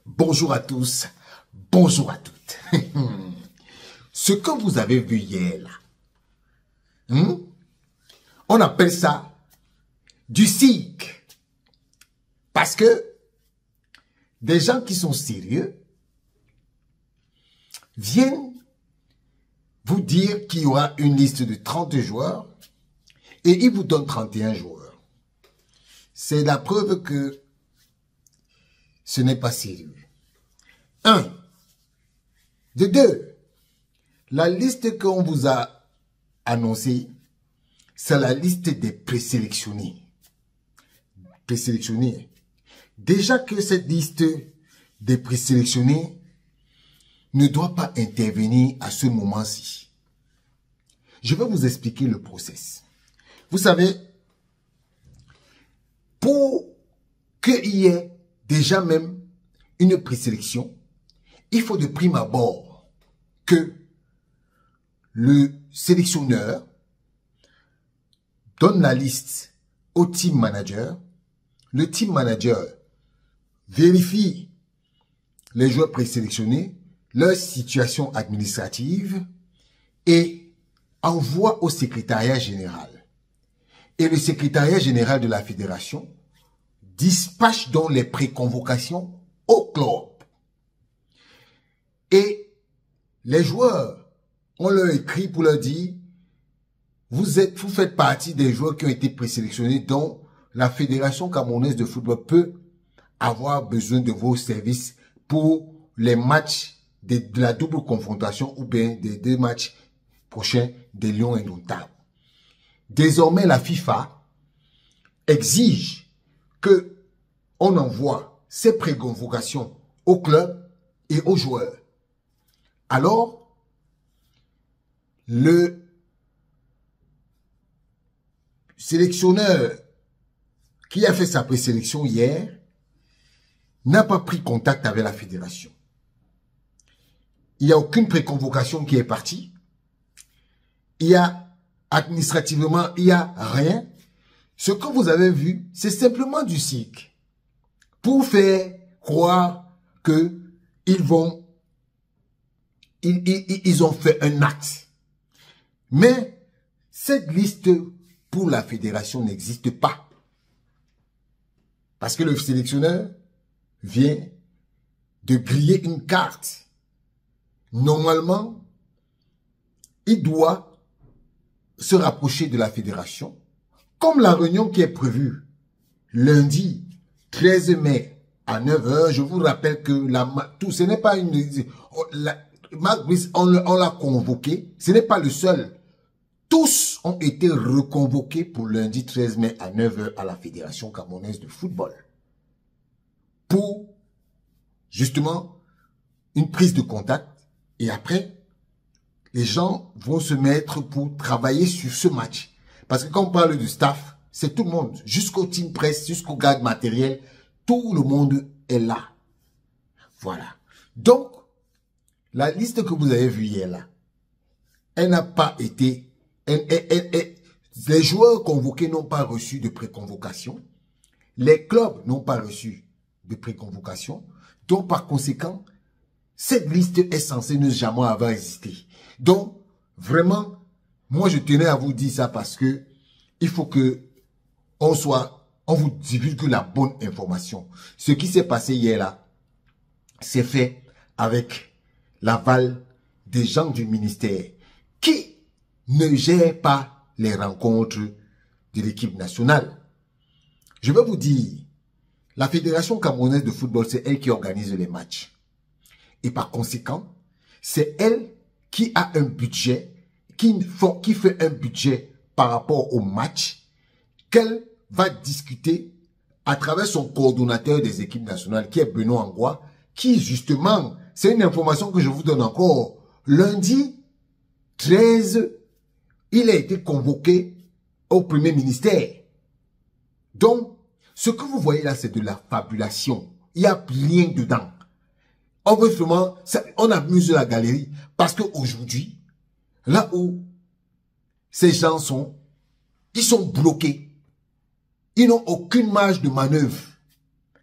Bonjour à tous, bonjour à toutes. Ce que vous avez vu hier là, on appelle ça du cirque. Parce que des gens qui sont sérieux viennent vous dire qu'il y aura une liste de 30 joueurs et ils vous donnent 31 joueurs. C'est la preuve que ce n'est pas sérieux. 1. De 2. La liste qu'on vous a annoncée, c'est la liste des présélectionnés. Présélectionnés. Déjà que cette liste des présélectionnés ne doit pas intervenir à ce moment-ci. Je vais vous expliquer le process. Vous savez, pour qu'il y ait déjà même une présélection, il faut de prime abord que le sélectionneur donne la liste au team manager. Le team manager vérifie les joueurs présélectionnés, leur situation administrative et envoie au secrétariat général. Et le secrétariat général de la fédération dispatche donc les préconvocations au club. Et les joueurs, on leur écrit pour leur dire, vous faites partie des joueurs qui ont été présélectionnés, dont la Fédération camerounaise de football peut avoir besoin de vos services pour les matchs de la double confrontation ou bien des 2 matchs prochains des Lions indomptables. Désormais, la FIFA exige que on envoie ces préconvocations au club et aux joueurs. Alors, le sélectionneur qui a fait sa présélection hier n'a pas pris contact avec la fédération. Il n'y a aucune préconvocation qui est partie. Il y a administrativement, il n'y a rien. Ce que vous avez vu, c'est simplement du cirque pour faire croire que ils ont fait un acte. Mais cette liste pour la fédération n'existe pas. Parce que le sélectionneur vient de griller une carte. Normalement, il doit se rapprocher de la fédération. Comme la réunion qui est prévue lundi 13 mai à 9 h, je vous rappelle que ce n'est pas une... Marc Brice, on l'a convoqué. Ce n'est pas le seul. Tous ont été reconvoqués pour lundi 13 mai à 9 h à la Fédération camerounaise de football. Pour, justement, une prise de contact. Et après, les gens vont se mettre pour travailler sur ce match. Parce que quand on parle du staff, c'est tout le monde. Jusqu'au team presse, jusqu'au garde matériel, tout le monde est là. Voilà. Donc, la liste que vous avez vue hier là, elle n'a pas été... les joueurs convoqués n'ont pas reçu de préconvocation. Les clubs n'ont pas reçu de préconvocation. Donc, par conséquent, cette liste est censée ne jamais avoir existé. Donc, vraiment, moi, je tenais à vous dire ça parce que il faut que on vous divulgue la bonne information. Ce qui s'est passé hier là, c'est fait avec l'aval des gens du ministère qui ne gèrent pas les rencontres de l'équipe nationale. Je vais vous dire, la Fédération camerounaise de football, c'est elle qui organise les matchs. Et par conséquent, c'est elle qui a un budget, qui fait un budget par rapport au match, qu'elle va discuter à travers son coordonnateur des équipes nationales, qui est Benoît Angois, qui justement, c'est une information que je vous donne encore, lundi 13, il a été convoqué au premier ministère. Donc, ce que vous voyez là, c'est de la fabulation. Il n'y a rien dedans. On veut vraiment, on amuse la galerie parce qu'aujourd'hui, là où ces gens ils sont bloqués. Ils n'ont aucune marge de manœuvre.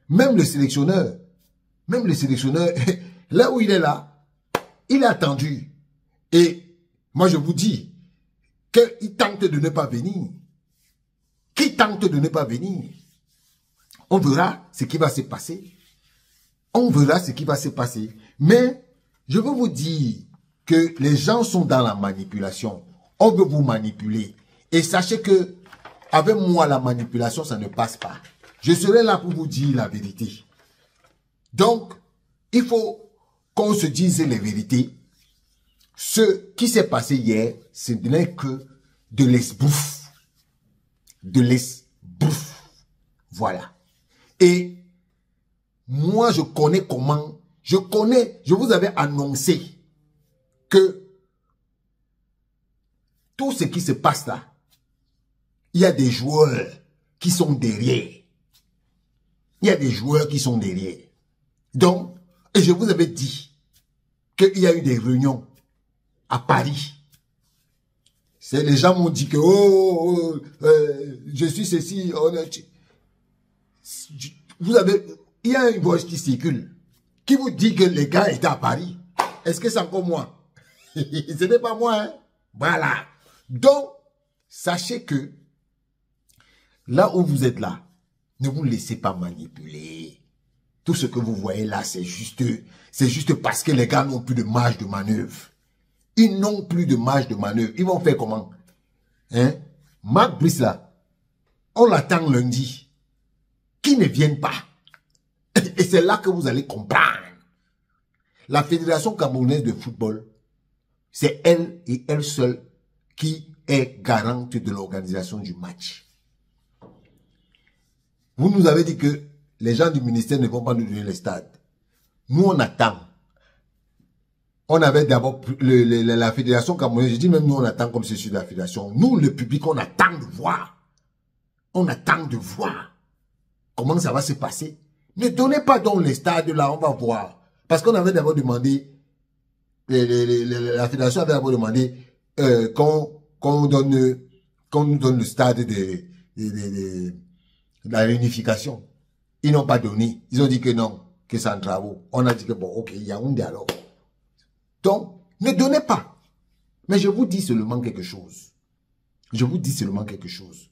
même le sélectionneur, là où il est là, il a attendu. Et moi, je vous dis qu'il tente de ne pas venir. Qui tente de ne pas venir? On verra ce qui va se passer. On verra ce qui va se passer. Mais je veux vous dire que les gens sont dans la manipulation. On veut vous manipuler. Et sachez que avec moi, la manipulation, ça ne passe pas. Je serai là pour vous dire la vérité. Donc, il faut qu'on se dise les vérités. Ce qui s'est passé hier, ce n'est que de l'esbouffe. De l'esbouffe. Voilà. Et moi, je connais comment, je vous avais annoncé que tout ce qui se passe là, il y a des joueurs qui sont derrière. Il y a des joueurs qui sont derrière. Donc, et je vous avais dit qu'il y a eu des réunions à Paris. Les gens m'ont dit que, je suis ceci, il y a une voix qui circule, qui vous dit que les gars étaient à Paris. Est-ce que c'est encore moi? Ce n'est pas moi, hein? Voilà. Donc, sachez que, là où vous êtes là, ne vous laissez pas manipuler. Tout ce que vous voyez là, c'est juste parce que les gars n'ont plus de marge de manœuvre. Ils n'ont plus de marge de manœuvre. Ils vont faire comment? Hein? Marc Brice là, on l'attend lundi. Qu'ils ne viennent pas. Et c'est là que vous allez comprendre. La Fédération camerounaise de football, c'est elle et elle seule qui est garante de l'organisation du match. Vous nous avez dit que les gens du ministère ne vont pas nous donner les stades. Nous, on attend. On avait d'abord la Fédération camerounaise. Je dis même nous, on attend comme c'est sur la Fédération. Nous, le public, on attend de voir. On attend de voir comment ça va se passer. Ne donnez pas donc les stades là, on va voir. Parce qu'on avait d'abord demandé, la Fédération avait d'abord demandé qu'on nous donne le stade de la réunification. Ils n'ont pas donné. Ils ont dit que non, que c'est en travaux. On a dit que bon, ok, il y a un alors. Donc, ne donnez pas. Mais je vous dis seulement quelque chose. Je vous dis seulement quelque chose.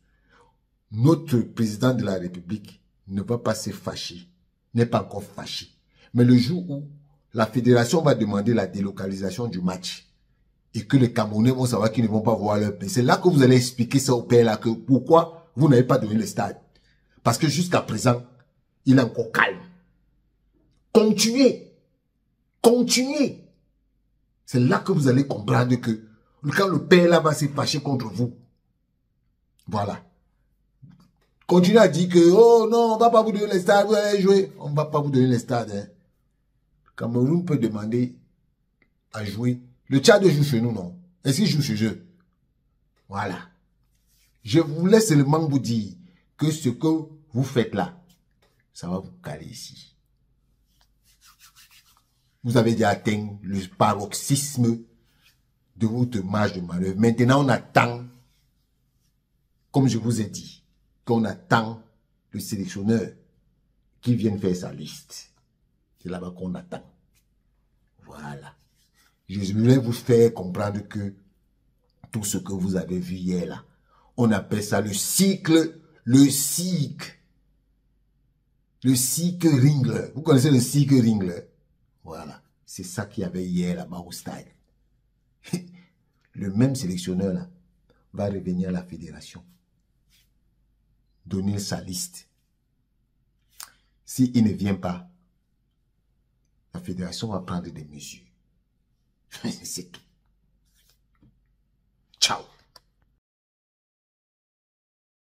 Notre président de la République ne va pas se fâcher. N'est pas encore fâché. Mais le jour où la fédération va demander la délocalisation du match et que les Camerounais vont savoir qu'ils ne vont pas voir leur pays, c'est là que vous allez expliquer ça au père là, que pourquoi vous n'avez pas donné le stade. Parce que jusqu'à présent, il est encore calme. Continuez. Continuez. C'est là que vous allez comprendre que quand le père là va se fâcher contre vous, voilà. Continuez à dire que, oh non, on ne va pas vous donner les stades, vous allez jouer. On ne va pas vous donner les stades. Hein. Cameroun peut demander à jouer. Le Tchad joue chez nous, non? Est-ce qu'il joue chez eux? Voilà. Je voulais seulement vous dire que ce que vous faites là, ça va vous caler ici. Vous avez déjà atteint le paroxysme de votre marge de manœuvre. Maintenant, on attend, comme je vous ai dit, qu'on attend le sélectionneur qui vienne faire sa liste. C'est là-bas qu'on attend. Voilà. Je voulais vous faire comprendre que tout ce que vous avez vu hier là, on appelle ça le cycle Ringler. Vous connaissez le cycle Ringler? Voilà. C'est ça qu'il y avait hier là-bas au stade. Le même sélectionneur là va revenir à la fédération. Donner sa liste. S'il ne vient pas, la fédération va prendre des mesures. C'est tout.